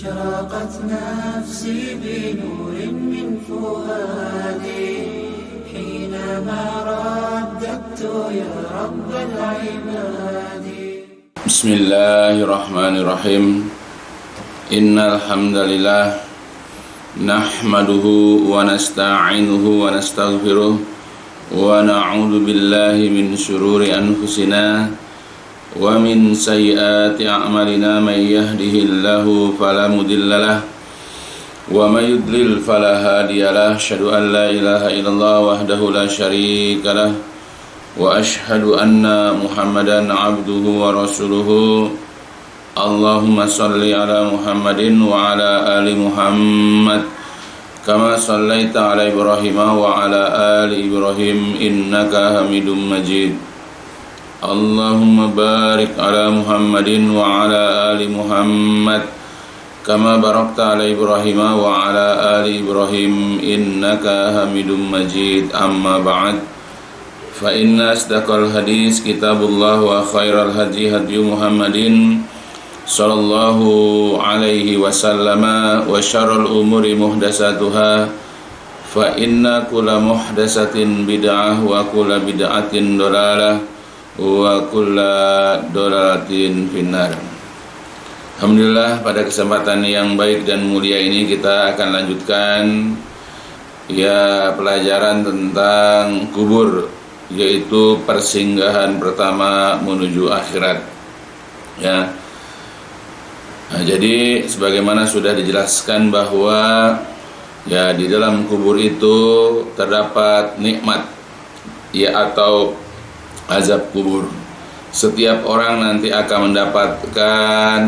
أشرقت نفسي بنور من فؤادي حينما رددت يا رب العباد. بسم الله الرحمن الرحيم. إن الحمد لله نحمده ونستعينه ونستغفره ونعوذ بالله من شرور أنفسنا ومن سيئات أعمالنا. من يهده الله فلا مضل له ومن يضلل فلا هادي له. أشهد أن لا إله إلا الله وحده لا شريك له وأشهد أن محمدا عبده ورسوله. اللهم صل على محمد وعلى آل محمد كما صليت على إبراهيم وعلى آل إبراهيم إنك حميد مجيد. اللهم بارك على محمد وعلى آل محمد كما باركت على إبراهيم وعلى آل إبراهيم إنك حميد مجيد. أما بعد فإن أصدق الحديث كتاب الله وخير الهدي هدي محمد صلى الله عليه وسلم وشر الأمور محدثاتها فإن كل محدثة بدعة وكل بدعة ضلالة وكل ضلالة في النار. Alhamdulillah, pada kesempatan yang baik dan mulia ini kita akan lanjutkan pelajaran tentang kubur, yaitu persinggahan pertama menuju akhirat. Jadi sebagaimana sudah dijelaskan bahwa di dalam kubur itu terdapat nikmat atau azab kubur. Setiap orang nanti akan mendapatkan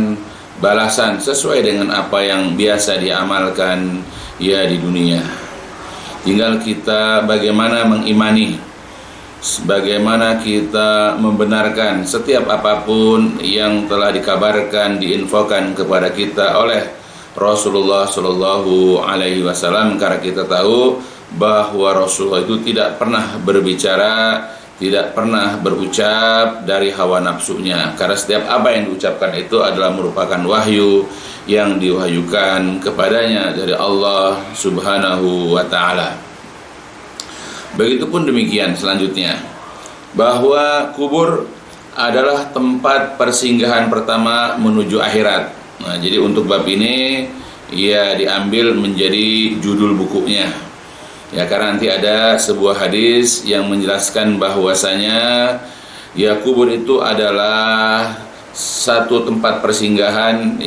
balasan sesuai dengan apa yang biasa diamalkan di dunia. Tinggal kita bagaimana mengimani, bagaimana kita membenarkan setiap apapun yang telah dikabarkan, diinfokan kepada kita oleh Rasulullah Shallallahu Alaihi Wasallam. Karena kita tahu bahwa Rasulullah itu tidak pernah berbicara, tidak pernah berucap dari hawa nafsunya. Karena setiap apa yang diucapkan itu adalah merupakan wahyu yang diwahyukan kepadanya dari Allah Subhanahu wa Ta'ala. Begitupun demikian selanjutnya, bahwa kubur adalah tempat persinggahan pertama menuju akhirat. Nah, jadi untuk bab ini diambil menjadi judul bukunya. Karena nanti ada sebuah hadis yang menjelaskan bahwasanya kubur itu adalah satu tempat persinggahan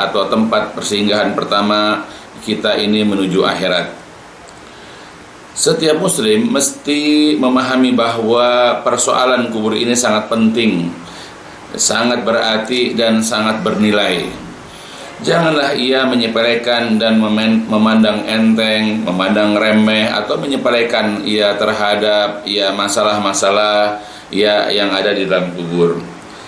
atau tempat persinggahan pertama kita ini menuju akhirat. Setiap muslim mesti memahami bahwa persoalan kubur ini sangat penting, sangat berarti dan sangat bernilai. Janganlah ia menyepelekan dan memandang enteng, memandang remeh atau menyepelekan terhadap masalah-masalah yang ada di dalam kubur.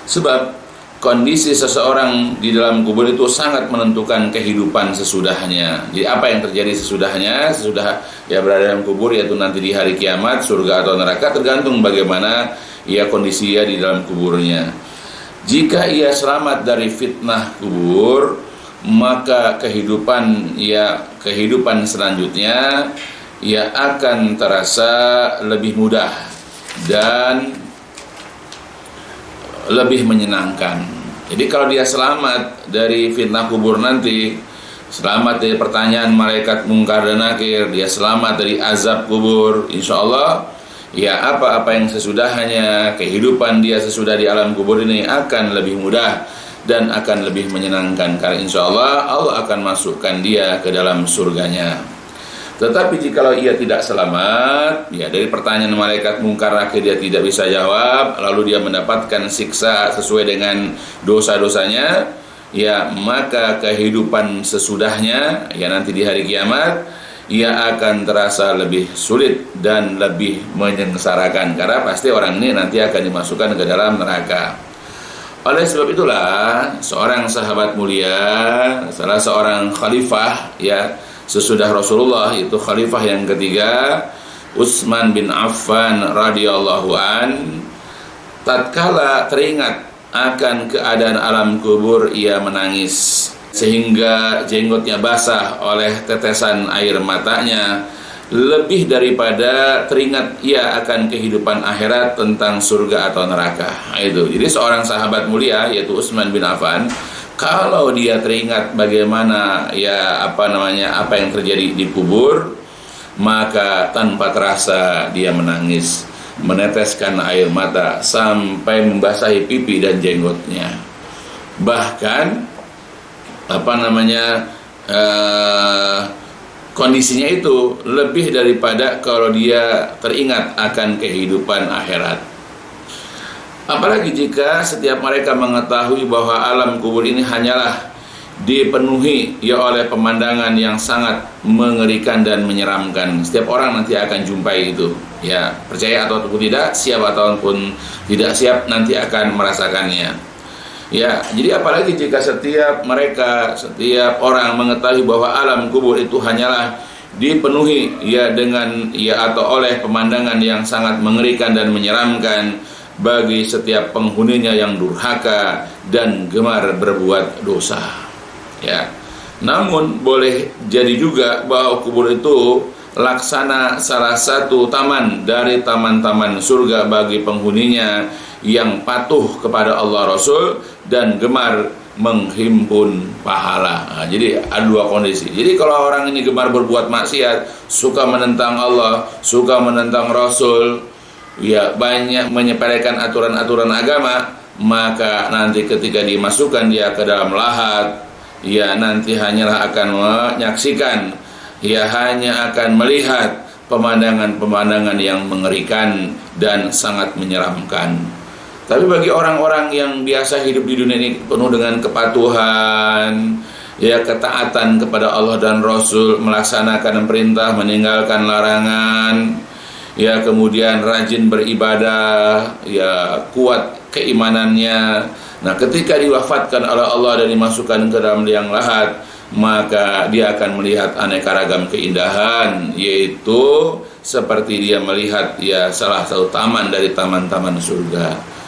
Sebab kondisi seseorang di dalam kubur itu sangat menentukan kehidupan sesudahnya. Jadi apa yang terjadi sesudah berada dalam kubur, yaitu nanti di hari kiamat, surga atau neraka, tergantung bagaimana kondisi di dalam kuburnya. Jika ia selamat dari fitnah kubur, maka kehidupan selanjutnya akan terasa lebih mudah dan lebih menyenangkan. Jadi kalau dia selamat dari fitnah kubur nanti, selamat dari pertanyaan malaikat mungkar dan nakir, dia selamat dari azab kubur, insya Allah apa-apa yang sesudahnya, kehidupan dia sesudah di alam kubur ini akan lebih mudah dan akan lebih menyenangkan, karena insya Allah akan masukkan dia ke dalam surganya. Tetapi jikalau ia tidak selamat, dari pertanyaan malaikat mungkar nakir dia tidak bisa jawab, lalu dia mendapatkan siksa sesuai dengan dosa-dosanya, maka kehidupan sesudahnya nanti di hari kiamat ia akan terasa lebih sulit dan lebih menyengsarakan, karena pasti orang ini nanti akan dimasukkan ke dalam neraka. Oleh sebab itulah seorang sahabat mulia, salah seorang khalifah sesudah Rasulullah, itu khalifah yang ketiga, Utsman bin Affan radhiyallahu an, tatkala teringat akan keadaan alam kubur, ia menangis. sehingga jenggotnya basah oleh tetesan air matanya, lebih daripada teringat ia akan kehidupan akhirat tentang surga atau neraka. Itu. Jadi seorang sahabat mulia yaitu Utsman bin Affan, kalau dia teringat bagaimana apa yang terjadi di kubur, maka tanpa terasa dia menangis, meneteskan air mata sampai membasahi pipi dan jenggotnya. Bahkan kondisinya itu lebih daripada kalau dia teringat akan kehidupan akhirat. Apalagi jika setiap mereka mengetahui bahwa alam kubur ini hanyalah dipenuhi oleh pemandangan yang sangat mengerikan dan menyeramkan. Setiap orang nanti akan jumpai itu. Ya, percaya ataupun tidak, siap ataupun tidak siap nanti akan merasakannya. Ya, jadi apalagi jika setiap orang mengetahui bahwa alam kubur itu hanyalah dipenuhi atau oleh pemandangan yang sangat mengerikan dan menyeramkan bagi setiap penghuninya yang durhaka dan gemar berbuat dosa. Ya. Namun boleh jadi juga bahwa kubur itu laksana salah satu taman dari taman-taman surga bagi penghuninya yang patuh kepada Allah Rasul dan gemar menghimpun pahala. Nah, jadi ada dua kondisi. Jadi kalau orang ini gemar berbuat maksiat, suka menentang Allah, suka menentang Rasul, banyak menyepelekan aturan-aturan agama, maka nanti ketika dimasukkan dia ke dalam lahat, nanti hanyalah akan menyaksikan, hanya akan melihat pemandangan-pemandangan yang mengerikan dan sangat menyeramkan. Tapi bagi orang-orang yang biasa hidup di dunia ini penuh dengan kepatuhan, ketaatan kepada Allah dan Rasul, melaksanakan perintah, meninggalkan larangan, kemudian rajin beribadah, kuat keimanannya. Nah, ketika diwafatkan oleh Allah dan dimasukkan ke dalam liang lahat, maka dia akan melihat aneka ragam keindahan, yaitu seperti dia melihat salah satu taman dari taman-taman surga.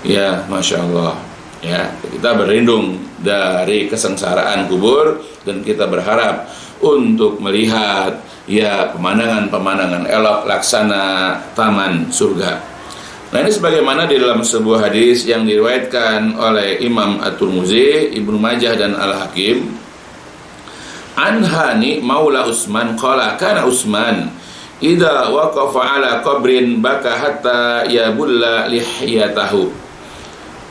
Ya, Masya Allah. Kita berlindung dari kesengsaraan kubur dan kita berharap untuk melihat pemandangan-pemandangan elok laksana taman surga. Nah, ini sebagaimana di dalam sebuah hadis yang diriwayatkan oleh Imam At-Tirmidzi, Ibnu Majah dan Al-Hakim, Anhani Maula Utsman qala kana Utsman idza waqafa ala qabrin baka hatta yabulla lihiyatahu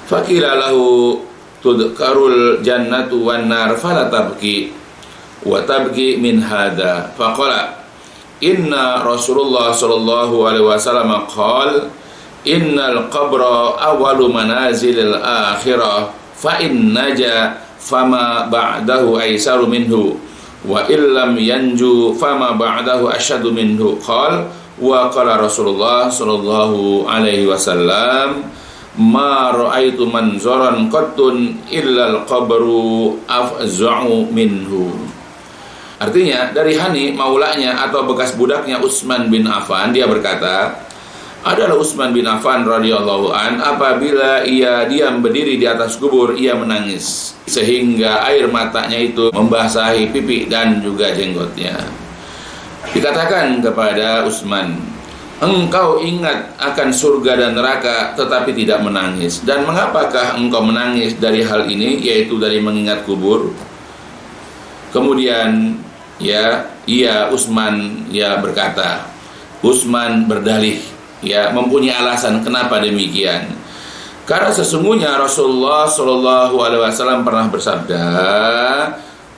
fakila lahu tudkarul jannatu wan nar fala tabki wa tabki min hada faqala inna Rasulullah sallallahu alaihi wasallam qala innal qabra awwalu manazilil akhirah fa in naja fama ba'dahu aisaru minhu wa illam yanju fama ba'dahu asyadu minhu qala wa qala Rasulullah sallallahu alaihi wasallam ma ra'aitu manzaran qattun illal qabru afza'u minhu. Artinya dari Hani maulanya atau bekas budaknya Utsman bin Affan, dia berkata, adalah Utsman bin Affan radhiyallahu an, apabila ia diam berdiri di atas kubur ia menangis sehingga air matanya itu membasahi pipi dan juga jenggotnya. Dikatakan kepada Utsman, engkau ingat akan surga dan neraka tetapi tidak menangis. Dan mengapakah engkau menangis dari hal ini, yaitu dari mengingat kubur? Kemudian Utsman berkata, Utsman berdalih, mempunyai alasan kenapa demikian. Karena sesungguhnya Rasulullah Shallallahu Alaihi Wasallam pernah bersabda,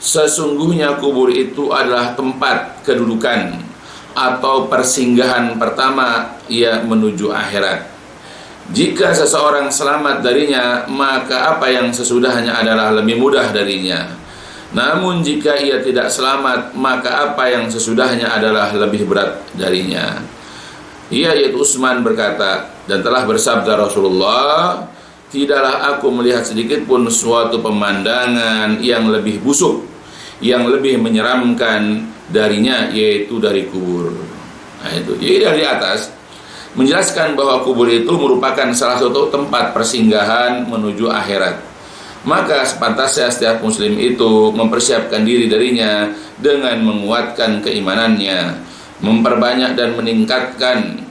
sesungguhnya kubur itu adalah tempat kedudukan atau persinggahan pertama menuju akhirat. Jika seseorang selamat darinya, maka apa yang sesudahnya adalah lebih mudah darinya. Namun jika ia tidak selamat, maka apa yang sesudahnya adalah lebih berat darinya. Yaitu Utsman berkata, dan telah bersabda Rasulullah, tidaklah aku melihat sedikit pun suatu pemandangan yang lebih busuk, yang lebih menyeramkan darinya, yaitu dari kubur. Nah, itu. Jadi dari atas menjelaskan bahwa kubur itu merupakan salah satu tempat persinggahan menuju akhirat. maka sepantasnya setiap muslim itu mempersiapkan diri darinya dengan menguatkan keimanannya, memperbanyak dan meningkatkan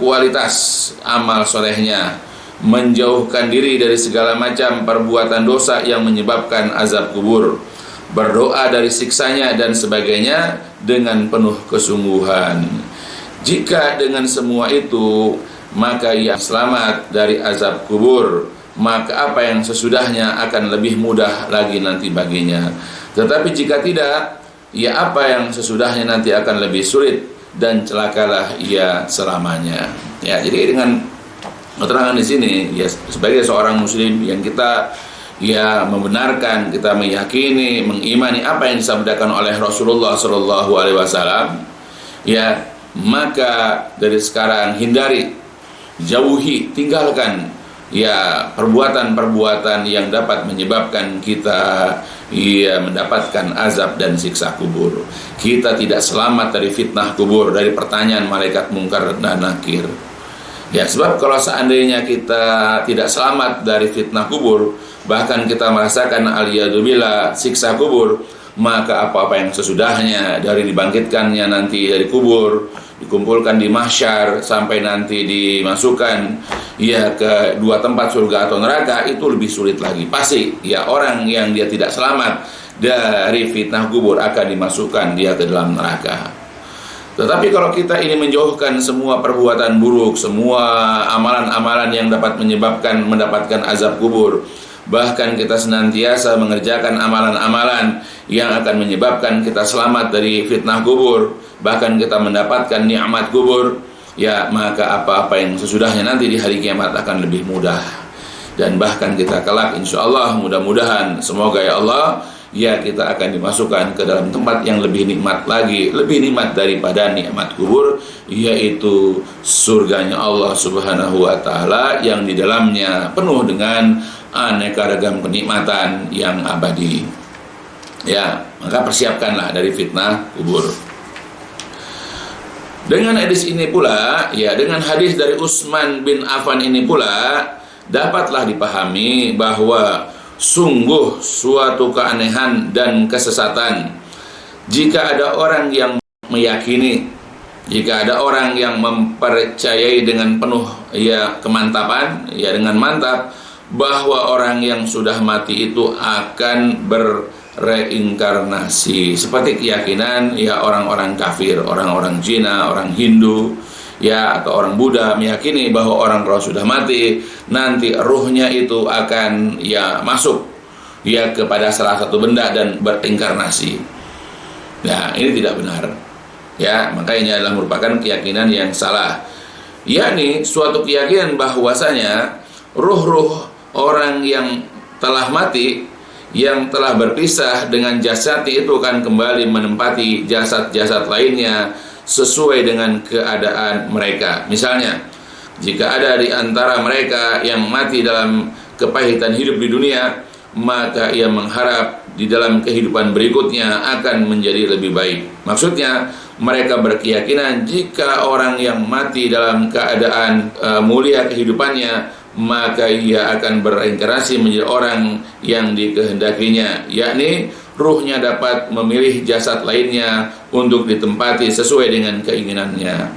kualitas amal solehnya, menjauhkan diri dari segala macam perbuatan dosa yang menyebabkan azab kubur, berdoa dari siksanya dan sebagainya dengan penuh kesungguhan. Jika dengan semua itu maka ia selamat dari azab kubur, maka apa yang sesudahnya akan lebih mudah lagi nanti baginya. Tetapi jika tidak, apa yang sesudahnya nanti akan lebih sulit dan celakalah ia selamanya. Jadi dengan keterangan di sini, sebagai seorang muslim yang kita membenarkan, kita meyakini, mengimani apa yang disampaikan oleh Rasulullah Shallallahu Alaihi Wasallam, maka dari sekarang hindari, jauhi, tinggalkan perbuatan-perbuatan yang dapat menyebabkan kita mendapatkan azab dan siksa kubur. Kita tidak selamat dari fitnah kubur, dari pertanyaan malaikat mungkar dan nakir. Sebab kalau seandainya kita tidak selamat dari fitnah kubur, bahkan kita merasakan aliyadzubillah siksa kubur, maka apa-apa yang sesudahnya dari dibangkitkannya nanti dari kubur, dikumpulkan di mahsyar sampai nanti dimasukkan ke dua tempat surga atau neraka, itu lebih sulit lagi. Pasti orang yang dia tidak selamat dari fitnah kubur akan dimasukkan dia ke dalam neraka. Tetapi kalau kita ini menjauhkan semua perbuatan buruk, semua amalan-amalan yang dapat menyebabkan mendapatkan azab kubur, bahkan kita senantiasa mengerjakan amalan-amalan yang akan menyebabkan kita selamat dari fitnah kubur, bahkan kita mendapatkan nikmat kubur, maka apa-apa yang sesudahnya nanti di hari kiamat akan lebih mudah. Dan bahkan kita kelak insyaallah, mudah-mudahan, semoga ya Allah, kita akan dimasukkan ke dalam tempat yang lebih nikmat lagi, lebih nikmat daripada nikmat kubur, yaitu surganya Allah Subhanahu wa Ta'ala, yang di dalamnya penuh dengan aneka ragam kenikmatan yang abadi. Maka persiapkanlah dari fitnah kubur. Dengan hadis ini pula, dengan hadis dari Utsman bin Affan ini pula, dapatlah dipahami bahwa sungguh suatu keanehan dan kesesatan jika ada orang yang meyakini, jika ada orang yang mempercayai dengan penuh kemantapan, dengan mantap, bahwa orang yang sudah mati itu akan berreinkarnasi, seperti keyakinan orang-orang kafir, orang-orang Cina, orang Hindu, atau orang Buddha meyakini bahwa orang kalau sudah mati nanti ruhnya itu akan masuk kepada salah satu benda dan berinkarnasi. Ini tidak benar. Maka ini adalah merupakan keyakinan yang salah. Yakni suatu keyakinan bahwasanya ruh-ruh orang yang telah mati, yang telah berpisah dengan jasad itu akan kembali menempati jasad-jasad lainnya sesuai dengan keadaan mereka. Misalnya, jika ada di antara mereka yang mati dalam kepahitan hidup di dunia, maka ia mengharap di dalam kehidupan berikutnya akan menjadi lebih baik. Maksudnya, mereka berkeyakinan jika orang yang mati dalam keadaan mulia kehidupannya, maka ia akan bereinkarnasi menjadi orang yang dikehendakinya, yakni ruhnya dapat memilih jasad lainnya untuk ditempati sesuai dengan keinginannya.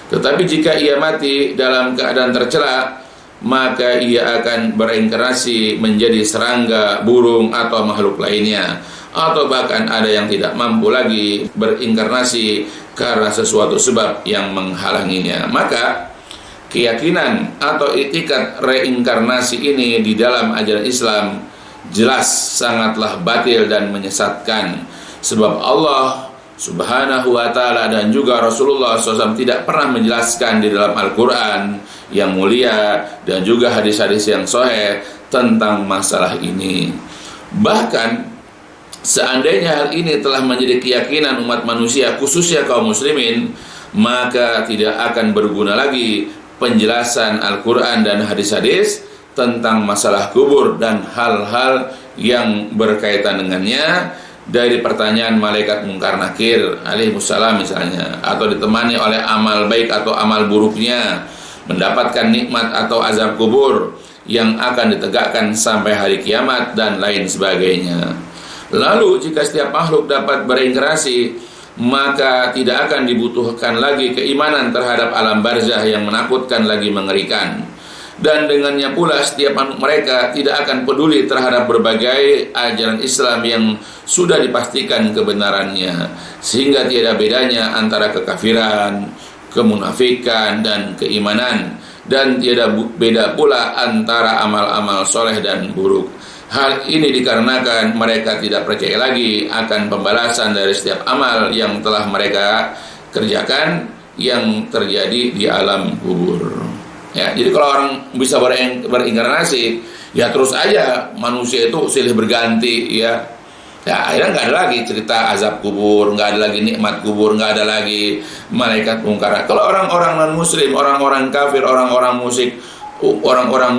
Tetapi jika ia mati dalam keadaan tercela, maka ia akan bereinkarnasi menjadi serangga, burung, atau makhluk lainnya. Atau bahkan ada yang tidak mampu lagi berinkarnasi karena sesuatu sebab yang menghalanginya. Maka keyakinan atau itikat reinkarnasi ini di dalam ajaran Islam jelas sangatlah batil dan menyesatkan. Sebab Allah Subhanahu wa Ta'ala dan juga Rasulullah SAW tidak pernah menjelaskan di dalam Al-Quran yang mulia dan juga hadis-hadis yang sahih tentang masalah ini. Bahkan seandainya hal ini telah menjadi keyakinan umat manusia, khususnya kaum muslimin, maka tidak akan berguna lagi penjelasan Al-Quran dan hadis-hadis tentang masalah kubur dan hal-hal yang berkaitan dengannya, dari pertanyaan malaikat mungkar nakir alaihissalam misalnya, atau ditemani oleh amal baik atau amal buruknya, mendapatkan nikmat atau azab kubur, yang akan ditegakkan sampai hari kiamat dan lain sebagainya. Lalu jika setiap makhluk dapat berinteraksi, maka tidak akan dibutuhkan lagi keimanan terhadap alam barzah yang menakutkan lagi mengerikan. Dan dengannya pula setiap mereka tidak akan peduli terhadap berbagai ajaran Islam yang sudah dipastikan kebenarannya, sehingga tiada bedanya antara kekafiran, kemunafikan, dan keimanan, dan tiada beda pula antara amal-amal soleh dan buruk. Hal ini dikarenakan mereka tidak percaya lagi akan pembalasan dari setiap amal yang telah mereka kerjakan yang terjadi di alam kubur. Ya, jadi kalau orang bisa berinkarnasi, ya terus aja manusia itu silih berganti, ya. Ya, akhirnya nggak ada lagi cerita azab kubur, nggak ada lagi nikmat kubur, nggak ada lagi malaikat mungkar. Kalau orang-orang non-muslim, orang-orang kafir, orang-orang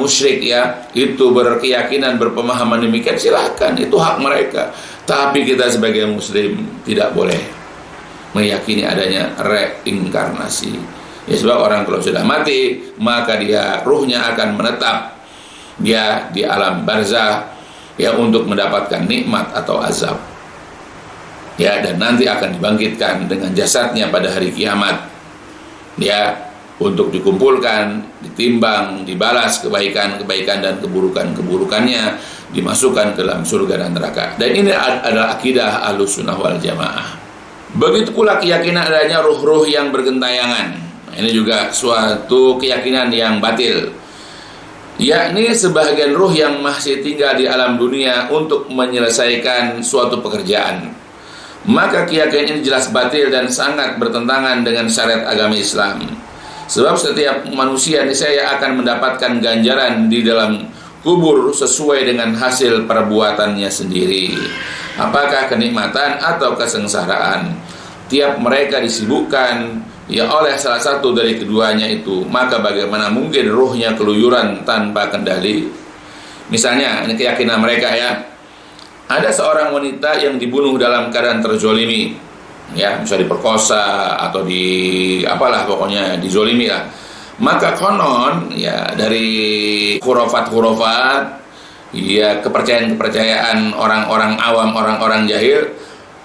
musyrik, ya, itu berkeyakinan, berpemahaman demikian, silahkan, itu hak mereka. Tapi kita sebagai muslim tidak boleh meyakini adanya reinkarnasi. Ya, sebab orang kalau sudah mati, maka dia ruhnya akan menetap dia di alam barzah, ya, untuk mendapatkan nikmat atau azab. Ya, dan nanti akan dibangkitkan dengan jasadnya pada hari kiamat. Ya, untuk dikumpulkan, ditimbang, dibalas kebaikan-kebaikan dan keburukan-keburukannya, dimasukkan ke dalam surga dan neraka. Dan ini adalah akidah Ahlussunnah wal Jamaah. Begitu pula keyakinan adanya ruh-ruh yang bergentayangan. Ini juga suatu keyakinan yang batil, yakni sebahagian ruh yang masih tinggal di alam dunia untuk menyelesaikan suatu pekerjaan. Maka keyakinan ini jelas batil dan sangat bertentangan dengan syariat agama Islam. Sebab setiap manusia niscaya akan mendapatkan ganjaran di dalam kubur sesuai dengan hasil perbuatannya sendiri, apakah kenikmatan atau kesengsaraan. Tiap mereka disibukkan, ya, oleh salah satu dari keduanya itu, maka bagaimana mungkin ruhnya keluyuran tanpa kendali? Misalnya, ini keyakinan mereka, ya, ada seorang wanita yang dibunuh dalam keadaan terzolimi, ya, misalnya diperkosa atau apalah pokoknya dizolimi lah. Maka konon, ya, dari khurafat, ya, kepercayaan orang-orang awam, orang-orang jahil,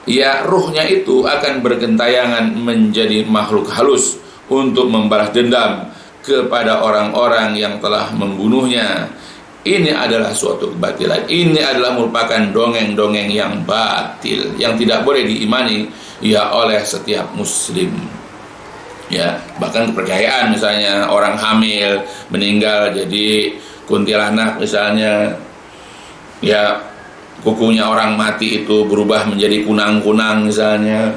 ya, ruhnya itu akan bergentayangan menjadi makhluk halus untuk membalas dendam kepada orang-orang yang telah membunuhnya. Ini adalah suatu kebatilan. Ini adalah merupakan dongeng-dongeng yang batil, yang tidak boleh diimani, ya, oleh setiap muslim. Ya, bahkan kepercayaan misalnya orang hamil meninggal jadi kuntilanak misalnya, ya, kukunya orang mati itu berubah menjadi kunang-kunang misalnya,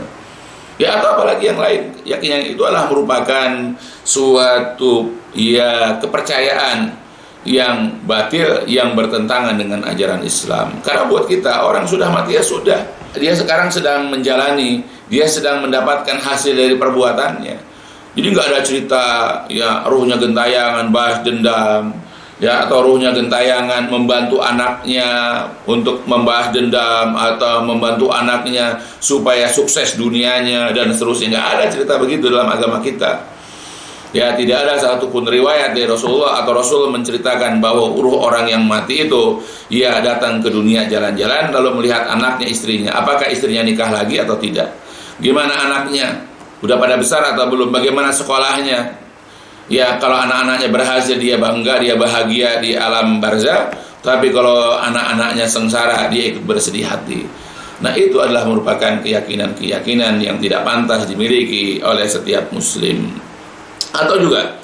ya, atau apalagi yang lain. Yakinan itu adalah merupakan suatu, ya, kepercayaan yang batil, yang bertentangan dengan ajaran Islam. Karena buat kita, orang sudah mati, ya sudah, dia sekarang sedang menjalani, dia sedang mendapatkan hasil dari perbuatannya. Jadi nggak ada cerita, ya, ruhnya gentayangan balas dendam, ya, atau ruhnya gentayangan membantu anaknya untuk membalas dendam, atau membantu anaknya supaya sukses dunianya dan seterusnya. Nggak ada cerita begitu dalam agama kita. Ya, tidak ada satupun riwayat dari Rasulullah atau Rasul menceritakan bahwa ruh orang yang mati itu, ya, datang ke dunia jalan-jalan lalu melihat anaknya, istrinya. Apakah istrinya nikah lagi atau tidak? Gimana anaknya? Udah pada besar atau belum? Bagaimana sekolahnya? Ya, kalau anak-anaknya berhasil, dia bangga, dia bahagia di alam barzah. Tapi kalau anak-anaknya sengsara, dia ikut bersedih hati. Nah, itu adalah merupakan keyakinan-keyakinan yang tidak pantas dimiliki oleh setiap muslim. Atau juga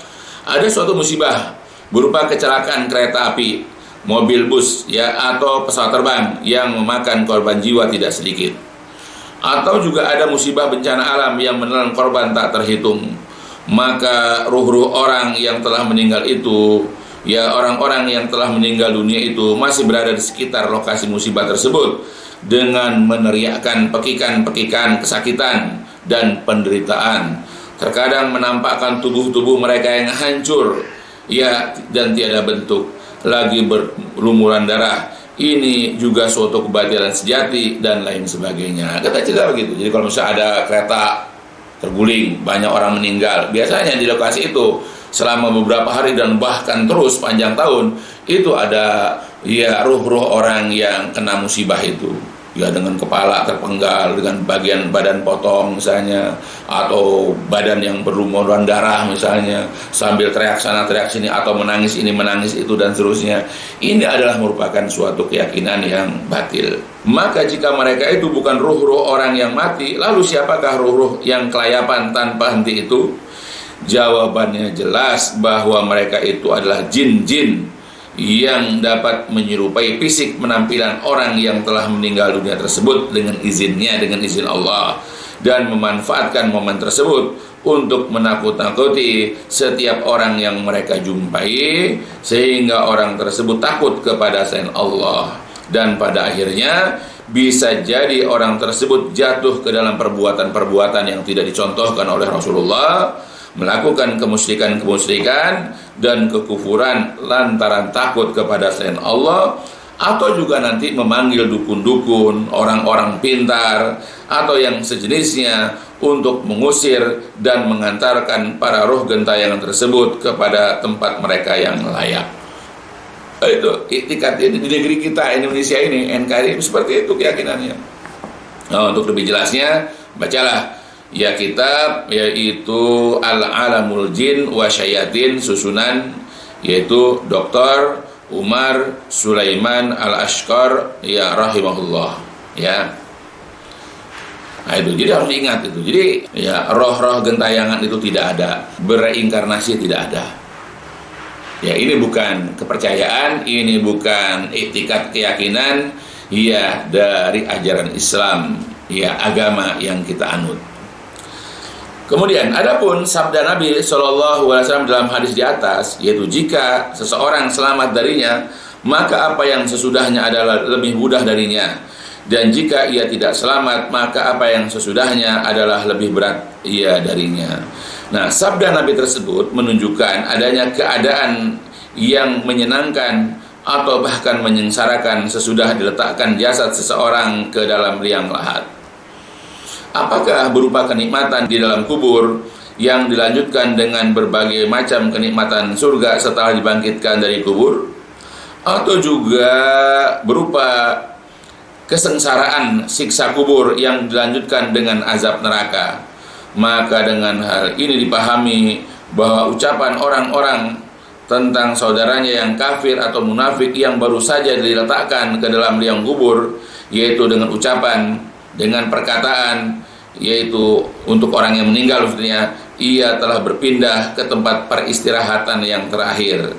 ada suatu musibah berupa kecelakaan kereta api, mobil bus, ya, atau pesawat terbang yang memakan korban jiwa tidak sedikit. Atau juga ada musibah bencana alam yang menelan korban tak terhitung. Maka ruh-ruh orang yang telah meninggal itu, ya, orang-orang yang telah meninggal dunia itu masih berada di sekitar lokasi musibah tersebut dengan meneriakkan pekikan-pekikan kesakitan dan penderitaan. Terkadang menampakkan tubuh-tubuh mereka yang hancur, ya, dan tiada bentuk, lagi berlumuran darah. Ini juga suatu kebatilan sejati dan lain sebagainya. Kita cerita begitu. Jadi kalau misalnya ada kereta terguling, banyak orang meninggal, biasanya di lokasi itu selama beberapa hari dan bahkan terus panjang tahun, itu ada ya ruh-ruh orang yang kena musibah itu. Ya dengan kepala terpenggal, dengan bagian badan potong misalnya, atau badan yang berlumuran darah misalnya, sambil teriak sana teriak sini, atau menangis ini menangis itu dan seterusnya. Ini adalah merupakan suatu keyakinan yang batil. Maka jika mereka itu bukan ruh-ruh orang yang mati, lalu siapakah ruh-ruh yang kelayapan tanpa henti itu? Jawabannya jelas bahwa mereka itu adalah jin-jin yang dapat menyerupai fisik penampilan orang yang telah meninggal dunia tersebut dengan izinnya, dengan izin Allah, dan memanfaatkan momen tersebut untuk menakut-nakuti setiap orang yang mereka jumpai, sehingga orang tersebut takut kepada selain Allah, dan pada akhirnya bisa jadi orang tersebut jatuh ke dalam perbuatan-perbuatan yang tidak dicontohkan oleh Rasulullah, melakukan kemusyrikan-kemusyrikan dan kekufuran lantaran takut kepada selain Allah, atau juga nanti memanggil dukun-dukun, orang-orang pintar atau yang sejenisnya untuk mengusir dan mengantarkan para roh gentayangan tersebut kepada tempat mereka yang layak. Itu iktikad di negeri kita Indonesia ini, NKRI, seperti itu keyakinannya. Nah, untuk lebih jelasnya bacalah ya kitab, yaitu Al-Alamul Jin wa Syayatin, susunan yaitu Dr. Umar Sulaiman Al-Ashqar ya rahimahullah ya. Nah itu, jadi harus diingat itu. Jadi ya roh-roh gentayangan itu tidak ada, bereinkarnasi tidak ada. Ya ini bukan kepercayaan, ini bukan iktikad keyakinan ya dari ajaran Islam, ya agama yang kita anut. Kemudian adapun sabda Nabi SAW dalam hadis di atas, yaitu jika seseorang selamat darinya, maka apa yang sesudahnya adalah lebih mudah darinya, dan jika ia tidak selamat, maka apa yang sesudahnya adalah lebih berat ia darinya. Nah, sabda Nabi tersebut menunjukkan adanya keadaan yang menyenangkan atau bahkan menyengsarakan sesudah diletakkan jasad seseorang ke dalam liang lahat. Apakah berupa kenikmatan di dalam kubur yang dilanjutkan dengan berbagai macam kenikmatan surga setelah dibangkitkan dari kubur, atau juga berupa kesengsaraan siksa kubur yang dilanjutkan dengan azab neraka? Maka dengan hal ini dipahami bahwa ucapan orang-orang tentang saudaranya yang kafir atau munafik yang baru saja diletakkan ke dalam liang kubur, yaitu dengan ucapan, dengan perkataan, yaitu untuk orang yang meninggal maksudnya, ia telah berpindah ke tempat peristirahatan yang terakhir.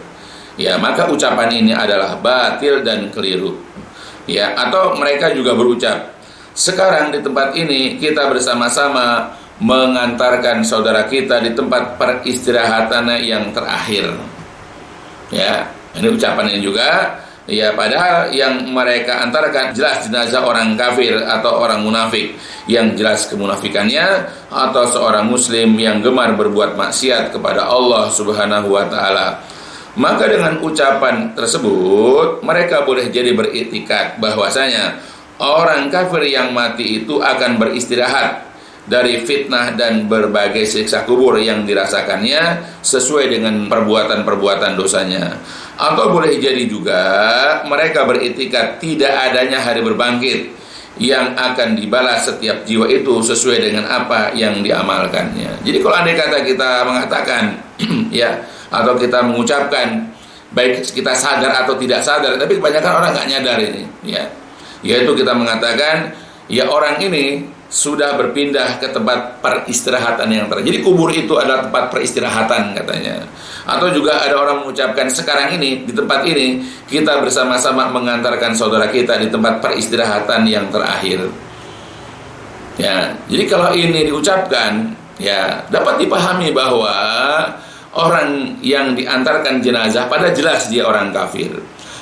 Ya, maka ucapan ini adalah batil dan keliru. Ya, atau mereka juga berucap, sekarang di tempat ini kita bersama-sama mengantarkan saudara kita di tempat peristirahatannya yang terakhir. Ya, ini ucapan ini juga. Ya, padahal yang mereka antarkan jelas jenazah orang kafir atau orang munafik yang jelas kemunafikannya, atau seorang muslim yang gemar berbuat maksiat kepada Allah Subhanahu wa taala. Maka dengan ucapan tersebut mereka boleh jadi beriktikad bahwasanya orang kafir yang mati itu akan beristirahat dari fitnah dan berbagai siksa kubur yang dirasakannya sesuai dengan perbuatan-perbuatan dosanya. Atau boleh jadi juga mereka beriktikad tidak adanya hari berbangkit yang akan dibalas setiap jiwa itu sesuai dengan apa yang diamalkannya. Jadi kalau andai kata kita mengatakan ya, atau kita mengucapkan, baik kita sadar atau tidak sadar, tapi kebanyakan orang nggak nyadar ini ya, yaitu kita mengatakan ya orang ini sudah berpindah ke tempat peristirahatan yang terakhir. Jadi kubur itu adalah tempat peristirahatan katanya. Atau juga ada orang mengucapkan sekarang ini di tempat ini kita bersama-sama mengantarkan saudara kita di tempat peristirahatan yang terakhir. Ya, jadi kalau ini diucapkan ya dapat dipahami bahwa orang yang diantarkan jenazah pada jelas dia orang kafir.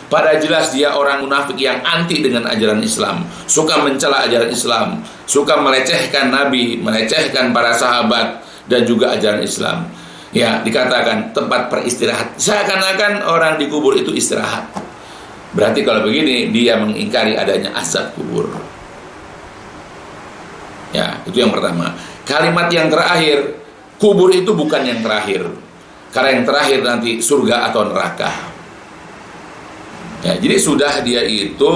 Pada jelas dia orang munafik yang anti dengan ajaran Islam, suka mencela ajaran Islam, suka melecehkan Nabi, melecehkan para sahabat dan juga ajaran Islam. Ya, dikatakan tempat peristirahat, seakan-akan orang di kubur itu istirahat. Berarti kalau begini dia mengingkari adanya azab kubur. Ya, itu yang pertama. Kalimat yang terakhir, kubur itu bukan yang terakhir. Karena yang terakhir nanti surga atau neraka. Ya, jadi sudah dia itu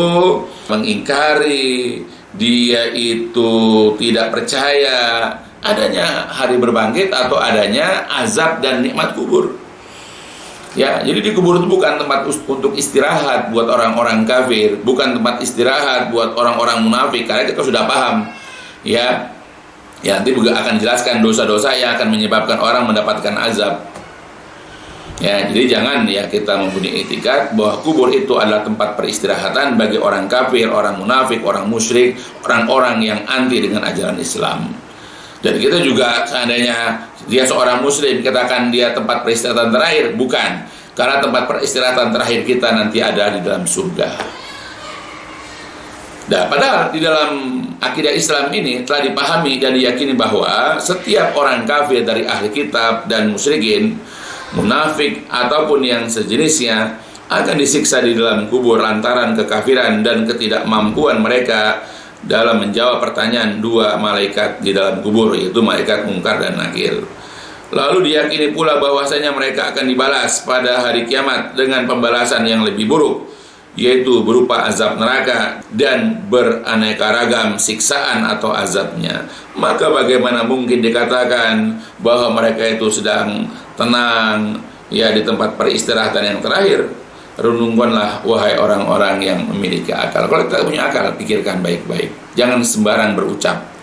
mengingkari, dia itu tidak percaya adanya hari berbangkit atau adanya azab dan nikmat kubur. Ya, jadi di kubur itu bukan tempat untuk istirahat buat orang-orang kafir, bukan tempat istirahat buat orang-orang munafik, karena kita sudah paham. Ya, nanti juga akan jelaskan dosa-dosa yang akan menyebabkan orang mendapatkan azab. Ya, jadi jangan ya kita mempunyai etikat bahwa kubur itu adalah tempat peristirahatan bagi orang kafir, orang munafik, orang musyrik, orang-orang yang anti dengan ajaran Islam. Dan kita juga seandainya dia seorang muslim, katakan dia tempat peristirahatan terakhir, bukan. Karena tempat peristirahatan terakhir kita nanti ada di dalam surga. Nah, padahal di dalam akidah Islam ini telah dipahami dan diyakini bahwa setiap orang kafir dari ahli kitab dan musyrikin, munafik ataupun yang sejenisnya akan disiksa di dalam kubur lantaran kekafiran dan ketidakmampuan mereka dalam menjawab pertanyaan dua malaikat di dalam kubur, yaitu malaikat Munkar dan Nakir. Lalu diyakini pula bahwasanya mereka akan dibalas pada hari kiamat dengan pembalasan yang lebih buruk, yaitu berupa azab neraka dan beraneka ragam siksaan atau azabnya. Maka bagaimana mungkin dikatakan bahwa mereka itu sedang tenang ya di tempat peristirahatan yang terakhir? Renungkanlah wahai orang-orang yang memiliki akal. Kalau kita punya akal, pikirkan baik-baik. Jangan sembarang berucap,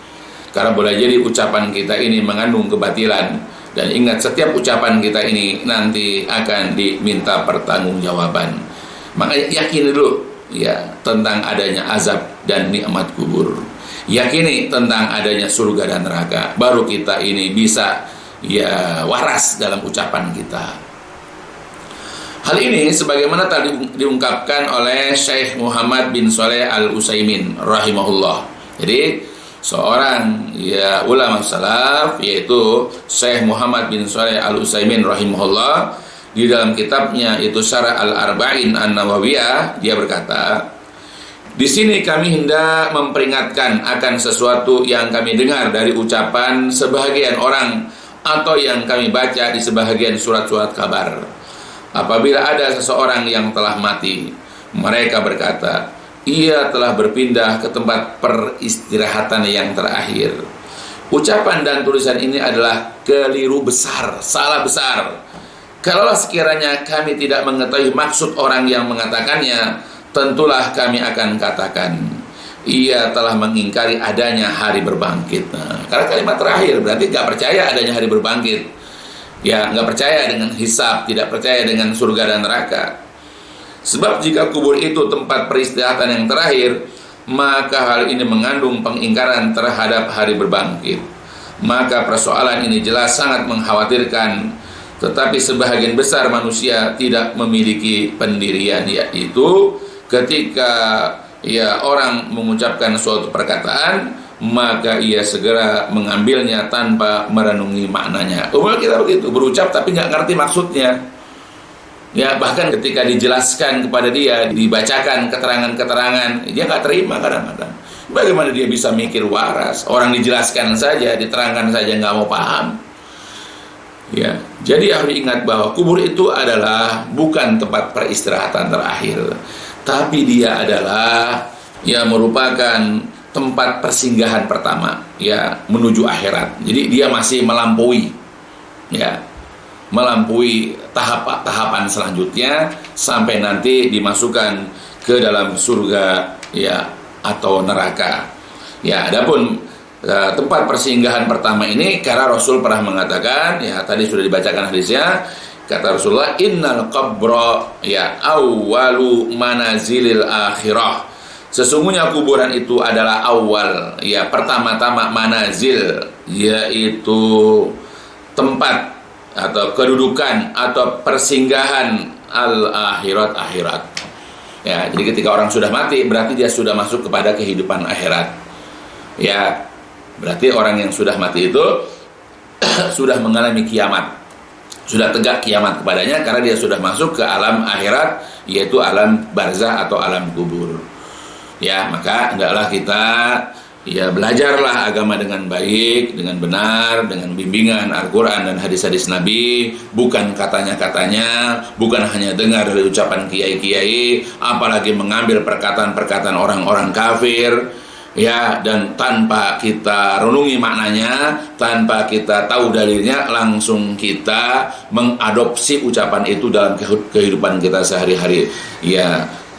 karena boleh jadi ucapan kita ini mengandung kebatilan. Dan ingat, setiap ucapan kita ini nanti akan diminta pertanggungjawaban. Makanya yakini dulu ya tentang adanya azab dan nikmat kubur. Yakini tentang adanya surga dan neraka. Baru kita ini bisa ya waras dalam ucapan kita. Hal ini sebagaimana tadi diungkapkan oleh Syekh Muhammad bin Shalih Al-Utsaimin rahimahullah. Jadi seorang ya ulama salaf, yaitu Syekh Muhammad bin Shalih Al-Utsaimin rahimahullah, di dalam kitabnya itu Syarah Al-Arba'in An-Nawawiyah, dia berkata, di sini kami hendak memperingatkan akan sesuatu yang kami dengar dari ucapan sebahagian orang atau yang kami baca di sebahagian surat-surat kabar. Apabila ada seseorang yang telah mati, mereka berkata, ia telah berpindah ke tempat peristirahatan yang terakhir. Ucapan dan tulisan ini adalah keliru besar, salah besar. Kalaulah sekiranya kami tidak mengetahui maksud orang yang mengatakannya, tentulah kami akan katakan, ia telah mengingkari adanya hari berbangkit. Nah, karena kalimat terakhir berarti gak percaya adanya hari berbangkit. Ya, nggak percaya dengan hisab, tidak percaya dengan surga dan neraka. Sebab jika kubur itu tempat peristirahatan yang terakhir, maka hal ini mengandung pengingkaran terhadap hari berbangkit. Maka persoalan ini jelas sangat mengkhawatirkan. Tetapi sebahagian besar manusia tidak memiliki pendirian, yaitu ketika ya orang mengucapkan suatu perkataan, maka ia segera mengambilnya tanpa merenungi maknanya. Umumnya kita begitu, berucap tapi nggak ngerti maksudnya. Ya, bahkan ketika dijelaskan kepada dia, dibacakan keterangan-keterangan, dia nggak terima kadang-kadang. Bagaimana dia bisa mikir waras? Orang dijelaskan saja, diterangkan saja nggak mau paham. Ya, jadi harus ingat bahwa kubur itu adalah bukan tempat peristirahatan terakhir, tapi dia adalah ya merupakan tempat persinggahan pertama ya menuju akhirat. Jadi dia masih melampaui ya, melampaui tahapan selanjutnya sampai nanti dimasukkan ke dalam surga ya atau neraka. Ya, adapun tempat persinggahan pertama ini karena Rasul pernah mengatakan ya, tadi sudah dibacakan hadisnya, kata Rasulullah, innal qabra ya awwalu manazilil akhirah. Sesungguhnya kuburan itu adalah awal, ya pertama-tama manazil, yaitu tempat atau kedudukan atau persinggahan al-akhirat. Ya, jadi ketika orang sudah mati, berarti dia sudah masuk kepada kehidupan akhirat. Ya, berarti orang yang sudah mati itu sudah mengalami kiamat, sudah tegak kiamat kepadanya karena dia sudah masuk ke alam akhirat, yaitu alam barzah atau alam kubur. Ya, maka hendaklah kita Ya, belajarlah agama dengan baik, dengan benar, dengan bimbingan Al-Quran dan hadis-hadis Nabi, bukan katanya-katanya, bukan hanya dengar dari ucapan kiai-kiai, apalagi mengambil perkataan-perkataan orang-orang kafir, ya, dan tanpa kita renungi maknanya, tanpa kita tahu dalilnya, langsung kita mengadopsi ucapan itu dalam kehidupan kita sehari-hari.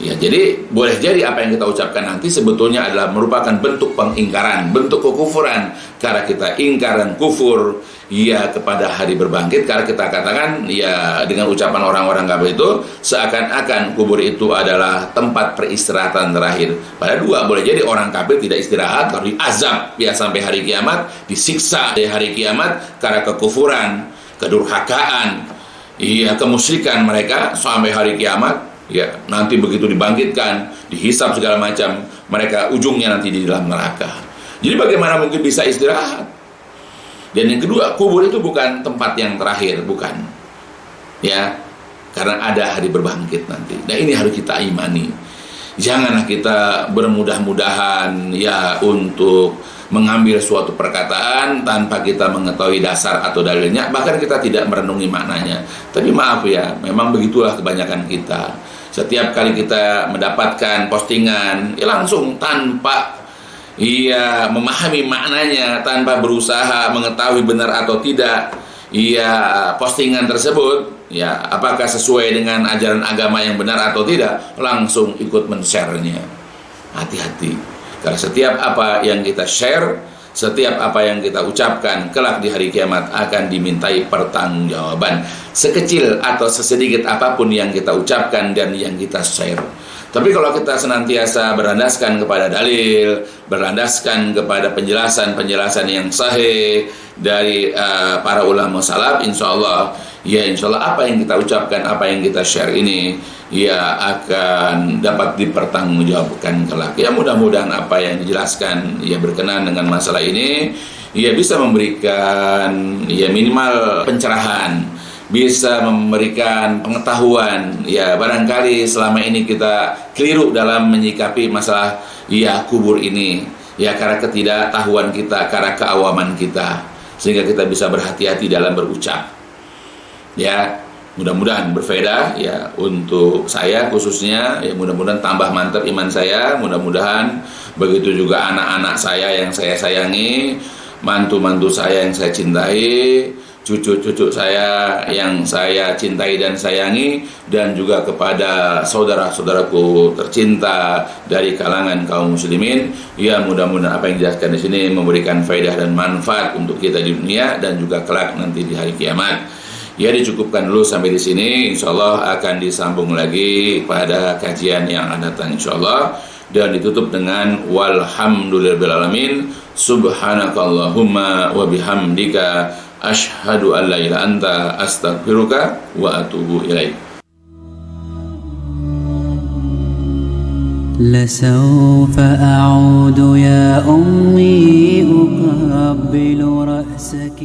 Ya, jadi boleh jadi apa yang kita ucapkan nanti sebetulnya adalah merupakan bentuk pengingkaran, bentuk kekufuran, karena kita ingkar dan kufur ya kepada hari berbangkit, karena kita katakan ya dengan ucapan orang-orang kafir itu seakan-akan kubur itu adalah tempat peristirahatan terakhir. Padahal boleh jadi orang kafir tidak istirahat, lalu diazab ya sampai hari kiamat, disiksa di hari kiamat karena kekufuran, kedurhakaan, ya kemusyrikan mereka sampai hari kiamat. Ya, nanti begitu dibangkitkan, dihisab segala macam, mereka ujungnya nanti di dalam neraka. Jadi bagaimana mungkin bisa istirahat? Dan yang kedua, kubur itu bukan tempat yang terakhir, bukan. Ya, karena ada hari berbangkit nanti. Nah, ini harus kita imani. Janganlah kita bermudah-mudahan ya untuk mengambil suatu perkataan tanpa kita mengetahui dasar atau dalilnya, bahkan kita tidak merenungi maknanya. Tapi maaf ya, memang begitulah kebanyakan kita. Setiap kali kita mendapatkan postingan, ya langsung tanpa memahami maknanya, tanpa berusaha mengetahui benar atau tidak postingan tersebut, ya apakah sesuai dengan ajaran agama yang benar atau tidak, langsung ikut men-share-nya. Hati-hati, karena setiap apa yang kita share, setiap apa yang kita ucapkan kelak di hari kiamat akan dimintai pertanggungjawaban, sekecil atau sesedikit apapun yang kita ucapkan dan yang kita share. Tapi kalau kita senantiasa berlandaskan kepada dalil, berlandaskan kepada penjelasan-penjelasan yang sahih dari para ulama salaf, insya Allah apa yang kita ucapkan, apa yang kita share ini ya akan dapat dipertanggungjawabkan kelak. Ya mudah-mudahan apa yang dijelaskan ya berkenan dengan masalah ini, ya bisa memberikan ya minimal pencerahan, bisa memberikan pengetahuan. Ya barangkali selama ini kita keliru dalam menyikapi masalah ya kubur ini, ya karena ketidaktahuan kita, karena keawaman kita, sehingga kita bisa berhati-hati dalam berucap. Ya, mudah-mudahan berfaedah ya untuk saya khususnya, ya mudah-mudahan tambah mantap iman saya, mudah-mudahan begitu juga anak-anak saya yang saya sayangi, mantu-mantu saya yang saya cintai, cucu-cucu saya yang saya cintai dan sayangi, dan juga kepada saudara-saudaraku tercinta dari kalangan kaum muslimin. Ya mudah-mudahan apa yang dijelaskan di sini memberikan faedah dan manfaat untuk kita di dunia dan juga kelak nanti di hari kiamat. Ya dicukupkan dulu sampai di sini. Insyaallah akan disambung lagi pada kajian yang akan datang insyaallah, dan ditutup dengan walhamdulillahirabbil alamin. Subhanakallahumma wa bihamdika asyhadu an la ilaha illa anta astaghfiruka wa atubu ilaik. لسوف أعود يا أمي أقبل رأسك